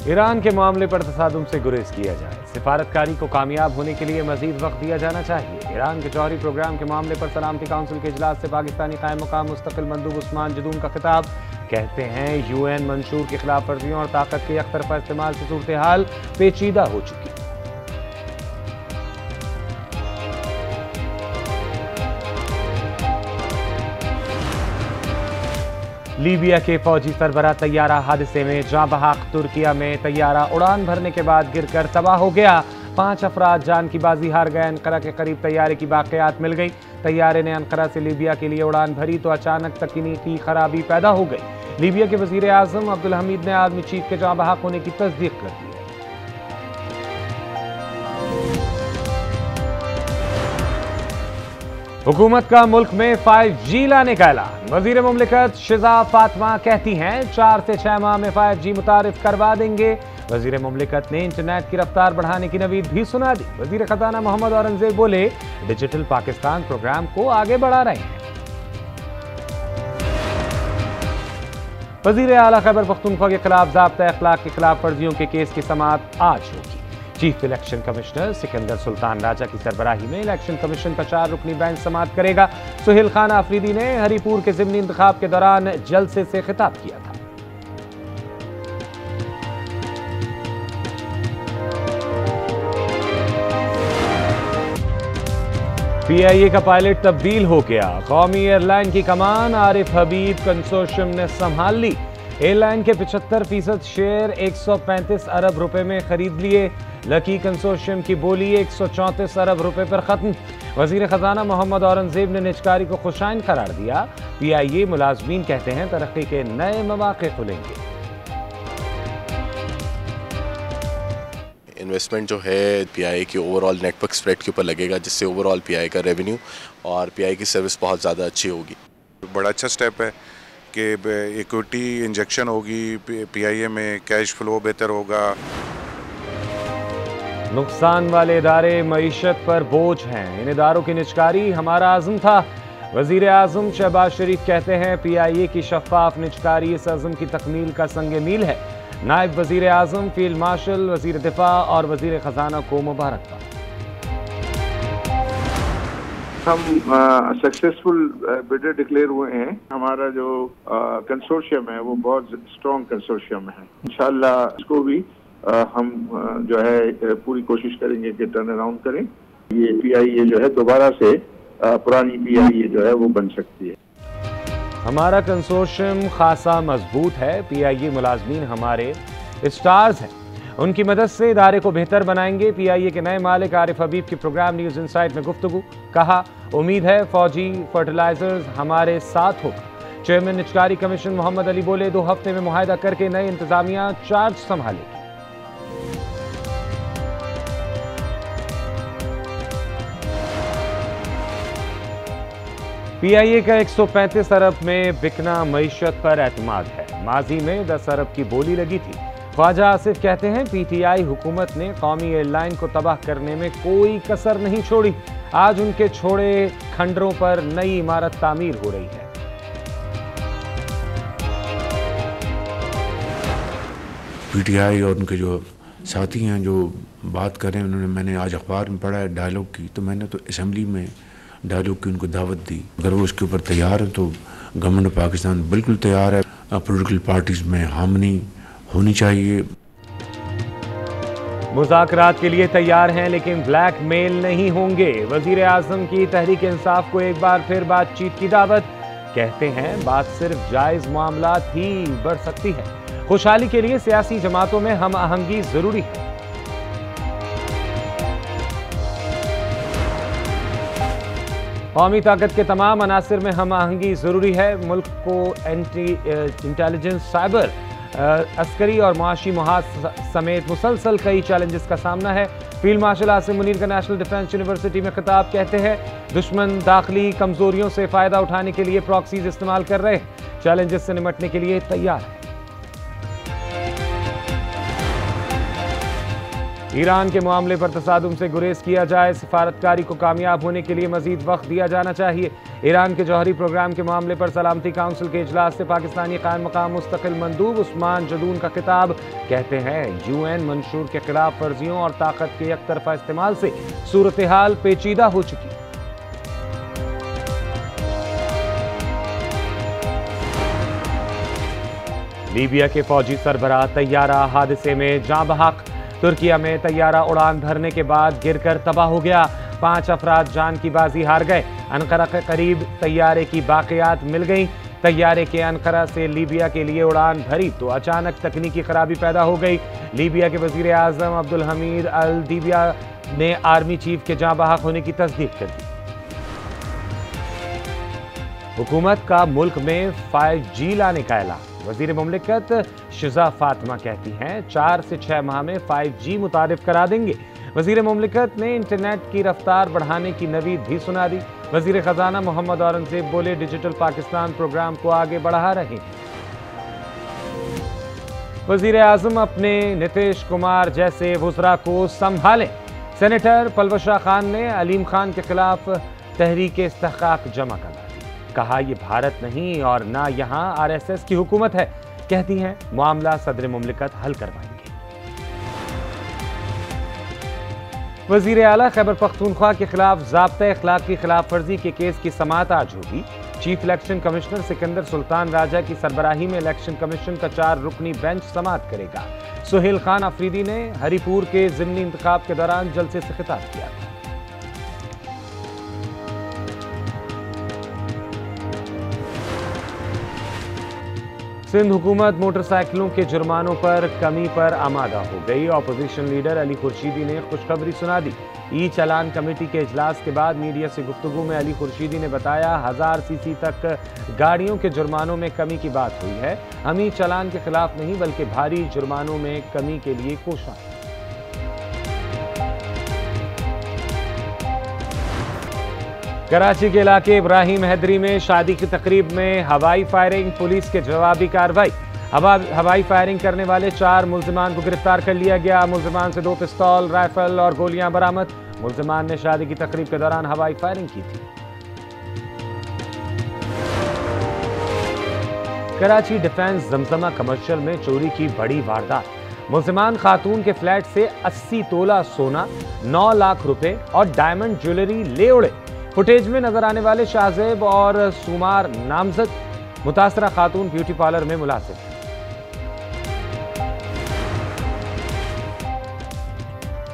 Iran के मामले पर तसादुम से गुरेज किया जाए, सिफारतकारी को कामयाब होने के लिए मजीद वक्त दिया जाना चाहिए। ईरान के जौहरी प्रोग्राम के मामले पर सलामती काउंसिल के इजलास से पाकिस्तानी कायम मुकाम मुस्तकिल मंदूब उस्मान जदून का खिताब। कहते हैं यूएन मंशूर की खिलाफ वर्जियों और ताकत के एकतरफा इस्तेमाल से सूरत हाल पेचीदा हो चुकी। लीबिया के फौजी सरबराह तैयारा हादसे में जाँ बहक। तुर्किया में तैयारा उड़ान भरने के बाद गिरकर तबाह हो गया। 5 अफराद जान की बाजी हार गए। अनकरा के करीब तैयारे की बाक़ियात मिल गई। तैयारे ने अनकरा से लीबिया के लिए उड़ान भरी तो अचानक तकनीकी खराबी पैदा हो गई। लीबिया के वजीर आज़म अब्दुल हमीद ने आदमी चीख के जाँ बहक होने की तस्दीक कर दी। हुकूमत का मुल्क में 5G लाने का ऐलान। वजीर मुमलिकत शिजा फातिमा कहती हैं 4 से 6 माह में 5G मुतारिफ करवा देंगे। वजीर मुमलिकत ने इंटरनेट की रफ्तार बढ़ाने की नवीद भी सुना दी। वजीर खजाना मोहम्मद औरंगजेब बोले डिजिटल पाकिस्तान प्रोग्राम को आगे बढ़ा रहे हैं। वजीर आला खैबर पख्तूनख्वा के खिलाफ ज़ाब्ता अखलाक की खिलाफ वर्जियों के केस की समाअत आज होगी। Chief election commissioner Sikandar Sultan Raja की सरबराही में इलेक्शन कमीशन का 4 रुकनी बेंच समाअत करेगा। सुहेल खान आफरीदी ने हरीपुर के ज़िमनी इंतखाब के दौरान जलसे से खिताब किया था। PIA का पायलट तब्दील हो गया। कौमी एयरलाइन की कमान आरिफ हबीब कंसोर्शियम ने संभाल ली। एयरलाइन के 75% शेयर 135 अरब रुपए में खरीद लिए। लकी कंसोर्शियम की बोली 134 अरब रुपए पर खत्म। वजीर खजाना मोहम्मद औरंगजेब ने निजकारी को खुशाइन करार दिया। PIA मुलाजमीन कहते हैं तरक्की के नए मौके खुलेंगे। इन्वेस्टमेंट जो है PIA की ओवरऑल नेटवर्क स्प्रेड के ऊपर लगेगा, जिससे ओवरऑल PIA का रेवेन्यू और PIA की सर्विस बहुत ज़्यादा अच्छी होगी। बड़ा अच्छा स्टेप है कि इक्विटी इंजेक्शन होगी PIA में, कैश फ्लो बेहतर होगा। नुकसान वाले इदारे मईशत पर बोझ हैं, इन इदारों की निजकारी हमारा आज़म था। वजीर आज़म शहबाज शरीफ कहते हैं PIA की शफाफ निजकारी इस अज़म की तकमील का संग मील है। नायब वजीर आज़म, फील्ड मार्शल, वजीर दिफा और वजीर खजाना को मुबारकबाद। हम सक्सेसफुल बिडर डिक्लेयर हुए हैं। हमारा जो कंसोर्शियम है वो बहुत स्ट्रॉन्ग कंसोर्शियम है। इंशाल्लाह इसको भी हम जो है पूरी कोशिश करेंगे कि टर्न अराउंड करें। ये PIA जो है दोबारा से पुरानी PIA जो है वो बन सकती है। हमारा कंसोर्शियम खासा मजबूत है। PIA मुलाजमीन हमारे स्टार्स हैं, उनकी मदद से इदारे को बेहतर बनाएंगे। PIA के नए मालिक आरिफ हबीब की प्रोग्राम न्यूज इनसाइट में गुफ्तगू। कहा उम्मीद है फौजी फर्टिलाइजर्स हमारे साथ होगा। चेयरमैन निजकारी कमीशन मोहम्मद अली बोले 2 हफ्ते में मुआहदा करके नई इंतजामिया चार्ज संभालेगी। PIA का 135 अरब में बिकना मईशत पर एतमाद है। माजी में 10 अरब की बोली लगी थी। ख्वाजा आसिफ कहते हैं PTI हुकूमत ने कौमी एयरलाइन को तबाह करने में कोई कसर नहीं छोड़ी। आज उनके छोड़े खंडरों पर नई इमारत तामीर हो रही है। PTI और उनके जो साथी हैं जो बात कर रहे हैं, मैंने आज अखबार में पढ़ा है डायलॉग की, तो मैंने तो असेंबली में डायलॉग की उनको दावत दी। अगर वो उसके ऊपर तैयार है तो गवर्नमेंट पाकिस्तान बिल्कुल तैयार है। पॉलिटिकल पार्टीज में हार्मनी होनी चाहिए। मुज़ाकरात के लिए तैयार हैं लेकिन ब्लैक मेल नहीं होंगे। वजीर आज़म की तहरीक इंसाफ को एक बार फिर बातचीत की दावत। कहते हैं बात सिर्फ जायज़ मामलात ही बढ़ सकती है। खुशहाली के लिए सियासी जमातों में हम आहंगी जरूरी है। कौमी ताकत के तमाम अनासिर में हम आहंगी जरूरी है। मुल्क को इंटेलिजेंस, साइबर, अस्करी और मुआशी मुहाज समेत मुसलसल कई चैलेंजेस का सामना है। फील्ड मार्शल आसिम मुनीर का नेशनल डिफेंस यूनिवर्सिटी में खिताब। कहते हैं दुश्मन दाखिली कमजोरियों से फायदा उठाने के लिए प्रॉक्सीज इस्तेमाल कर रहे हैं। चैलेंजेस से निपटने के लिए तैयार है। ईरान के मामले पर तसादुम से गुरेज किया जाए, सिफारतकारी को कामयाब होने के लिए मजीद वक्त दिया जाना चाहिए। ईरान के जौहरी प्रोग्राम के मामले पर सलामती काउंसिल के इजलास से पाकिस्तानी कायम मकाम मुस्तकिल मंदूब उस्मान जदून का खिताब। कहते हैं यूएन मंशूर के खिलाफ वर्जियों और ताकत के एक तरफा इस्तेमाल से सूरत हाल पेचीदा हो चुकी। लीबिया के फौजी सरबराह तैयारा हादसे में जाँ बहक। तुर्किया में तैयारा उड़ान भरने के बाद गिरकर तबाह हो गया। 5 अफराद जान की बाजी हार गए। अनकरा के करीब तैयारे की बाकियात मिल गई। तैयारे के अनकरा से लीबिया के लिए उड़ान भरी तो अचानक तकनीकी खराबी पैदा हो गई। लीबिया के वजीर आजम अब्दुल हमीद अल दीबिया ने आर्मी चीफ के जाँ बहक होने की तस्दीक कर दी। हुकूमत का मुल्क में 5G लाने का ऐलान। वजीर मुमलिकत शिजा फातिमा कहती हैं 4 से 6 माह में 5G मुतारिफ करा देंगे। वजीर मुमलिकत ने इंटरनेट की रफ्तार बढ़ाने की नवीद भी सुना दी। वजीर खजाना मोहम्मद औरंगजेब बोले डिजिटल पाकिस्तान प्रोग्राम को आगे बढ़ा रहे हैं। वजीर आजम अपने नीतीश कुमार जैसे वुज़रा को संभालें। सेनेटर पलवशा खान ने अलीम खान के खिलाफ तहरीक इस्तेहकाक जमा करा दी। कहा यह भारत नहीं और ना यहां RSS की हुकूमत है। कहती हैं मामला सदर मुमलिकत हल करवाएंगे। वजीर आला खैबर पख्तूनख्वा के खिलाफ ज़ाब्ता अखलाक की खिलाफ वर्जी के केस की समाअत आज होगी। Chief election commissioner Sikandar Sultan Raja की सरबराही में इलेक्शन कमीशन का 4 रुकनी बेंच समाअत करेगा। सुहेल खान अफरीदी ने हरिपुर के ज़िमनी इंतखाब के दौरान जलसे से खिताब किया था। सिंध हुकूमत मोटरसाइकिलों के जुर्मानों पर कमी पर आमादा हो गई। अपोजिशन लीडर अली खुर्शीदी ने खुशखबरी सुना दी। ई चालान कमेटी के इजलास के बाद मीडिया से गुफ्तगू में अली खुर्शीदी ने बताया 1000 सीसी तक गाड़ियों के जुर्मानों में कमी की बात हुई है। हम ई चालान के खिलाफ नहीं बल्कि भारी जुर्मानों में कमी के लिए कोशिश। कराची के इलाके इब्राहिम हैदरी में शादी की तकरीब में हवाई फायरिंग। पुलिस के जवाबी कार्रवाई। हवाई फायरिंग करने वाले 4 मुल्जिमान को गिरफ्तार कर लिया गया। मुल्जिमान से 2 पिस्तौल, राइफल और गोलियां बरामद। मुल्जिमान ने शादी की तकरीब के दौरान हवाई फायरिंग की थी। कराची डिफेंस जमजमा कमर्शियल में चोरी की बड़ी वारदात। मुल्जिमान खातून के फ्लैट से 80 तोला सोना, 9 लाख रुपए और डायमंड ज्वेलरी ले उड़े। फुटेज में नजर आने वाले शाहजेब और सुमार नामजद मुतासरा खातून ब्यूटी पार्लर में मुलाजिम।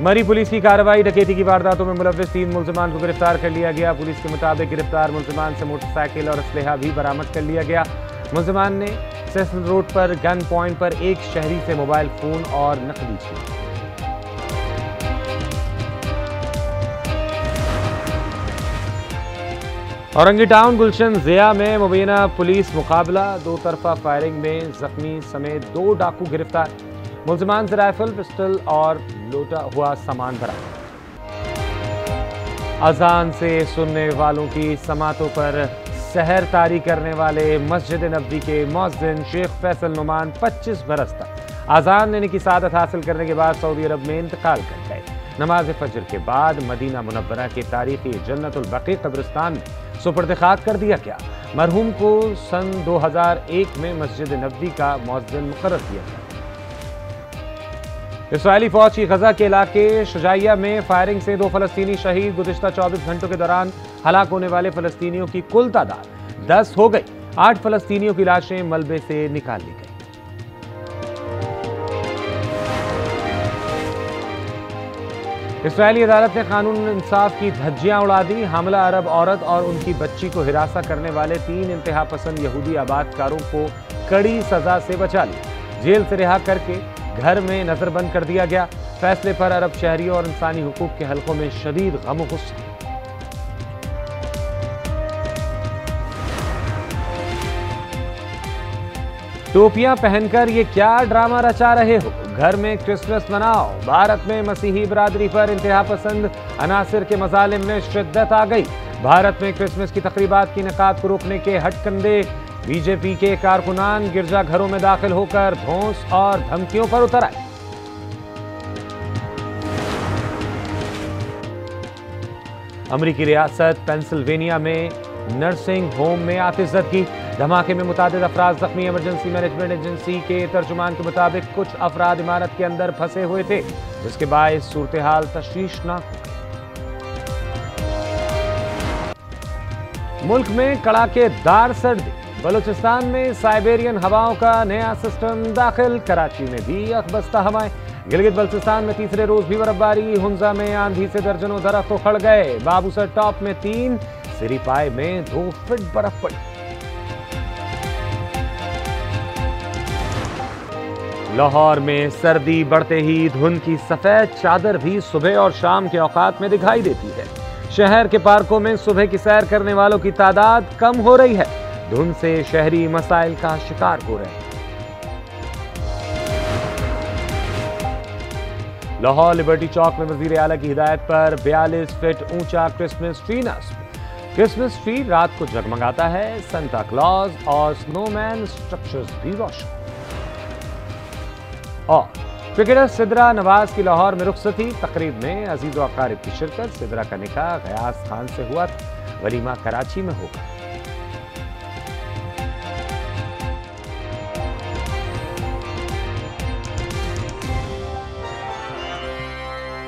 मरी पुलिस की कार्रवाई। डकैती की वारदातों में मुलव्विस 3 मुल्जिमान को गिरफ्तार कर लिया गया। पुलिस के मुताबिक गिरफ्तार मुल्जिमान से मोटरसाइकिल और असलहा भी बरामद कर लिया गया। मुल्जिमान ने सेसल रोड पर गन पॉइंट पर एक शहरी से मोबाइल फोन और नकदी छीनी। औरंगी टाउन गुलशन जिया में मुबीना पुलिस मुकाबला। 2 तरफा फायरिंग में जख्मी समेत 2 डाकू गिरफ्तार। मुल्जिमान से राइफल, पिस्टल और लूटा हुआ सामान बरामद। अजान से सुनने वालों की समातों पर सहर तारी करने वाले मस्जिद नबवी के मुअज्जिन शेख फैसल नुमान 25 बरस तक अजान लेने की सादत हासिल करने के बाद सऊदी अरब में इंतकाल कर गए। नमाज फजर के बाद मदीना मुनव्वरा के तारीखी जन्नतुल बकी कब्रिस्तान में सुपर्द खाक कर दिया गया। मरहूम को सन 2001 में मस्जिद नबवी का मुअज्जिन मुकर्रर किया गया। इस्राइली फौज की गजा के इलाके शुजाइया में फायरिंग से 2 फलस्तीनी शहीद। गुज़िश्ता 24 घंटों के दौरान हलाक होने वाले फलस्तीनियों की कुल तादाद 10 हो गई। 8 फलस्तीनियों की लाशें मलबे से निकाल ली गई। इस्राइली अदालत ने कानून इंसाफ की धज्जियां उड़ा दी। हामला अरब औरत और उनकी बच्ची को हिरासा करने वाले 3 इंतहा पसंद यहूदी आबादकारों को कड़ी सजा से बचा लिया। जेल से रिहा करके घर में नजरबंद कर दिया गया। फैसले पर अरब शहरियों और इंसानी हुकूक के हलकों में शदीद गम और गुस्सा। टोपियां पहनकर ये क्या ड्रामा रचा रहे हो? घर में क्रिसमस मनाओ। भारत में मसीही बरादरी पर इंतहा पसंद अनासिर के मजालिम में शिद्दत आ गई। भारत में क्रिसमस की तकरीबात की इनेकाद को रोकने के हटकंडे बीजेपी के कारकुनान गिरजाघरों में दाखिल होकर धौंस और धमकियों पर उतर आए। अमेरिकी रियासत पेंसिल्वेनिया में नर्सिंग होम में आतिशज़दगी, धमाके में मुतादिद अफराद जख्मी। इमरजेंसी मैनेजमेंट एजेंसी के तर्जुमान के मुताबिक कुछ अफराद इमारत के अंदर फंसे हुए थे, जिसके बायस सूरत हाल तशवीशनाक हो गई। मुल्क में कड़ाकेदार सर्दी, बलूचिस्तान में साइबेरियन हवाओं का नया सिस्टम दाखिल, कराची में भी अखबस्ता हवाएं। गिलगित बल्तिस्तान में तीसरे रोज भी बर्फबारी, हुंजा में आंधी से दर्जनों दरख्त उखड़ गए। बाबूसर टॉप में 3, सिरीपाई में 2 फीट बर्फ पड़ी। लाहौर में सर्दी बढ़ते ही धुंध की सफेद चादर भी सुबह और शाम के औकात में दिखाई देती है। शहर के पार्कों में सुबह की सैर करने वालों की तादाद कम हो रही है। धुंध से शहरी मसाइल का शिकार हो रहे हैं। लाहौर लिबर्टी चौक में वजीर आला की हिदायत पर 42 फीट ऊंचा क्रिसमस ट्री नस्ब। क्रिसमस ट्री रात को जगमगाता है। सांता क्लॉज और स्नोमैन स्ट्रक्चर्स भी रोशन। और क्रिकेटर सिद्रा नवाज की लाहौर में रुखसती, तकरीब में अजीज व अकारिब की शिरकत। सिद्रा का निकाह गयास खान से हुआ, वलीमा कराची में होगा।